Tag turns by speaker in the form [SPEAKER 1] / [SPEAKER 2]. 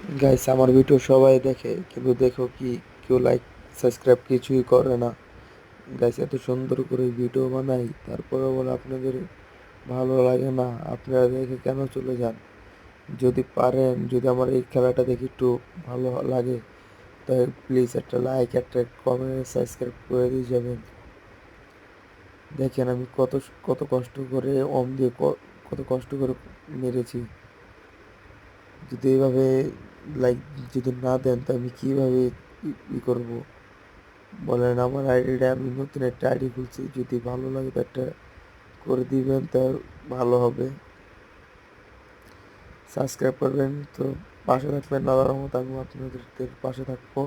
[SPEAKER 1] Guys, আমার video সবাই দেখে, কিন্তু দেখো কি, কেউ লাইক সাবস্ক্রাইব কিছুই করে না। গাইস, এত সুন্দর করে ভিডিও বানাই, তারপরে বলে আপনাদের ভালো লাগে না, আপনারা দেখে কেন চলে যান? যদি পারেন, যদি আমার এই খেলাটা দেখে একটু ভালো লাগে, তাই প্লিজ একটা লাইক, একটা কমেন্ট, সাবস্ক্রাইব করে দিয়ে যাবেন। দেখেন আমি কত কত কষ্ট করে অম দিয়ে কত কষ্ট করে মেরেছি। যদি এইভাবে লাইক যদি না দেন, তো আমি কিভাবে করব বলেন? আমার আইডিটা, আমি নতুন একটা আইডি খুলছি, যদি ভালো লাগে তো একটা করে দিবেন, তা ভালো হবে। সাবস্ক্রাইব করবেন তো, পাশে থাকবেন। আল্লাহর রহমতে আমি আপনাদের পাশে থাকবো।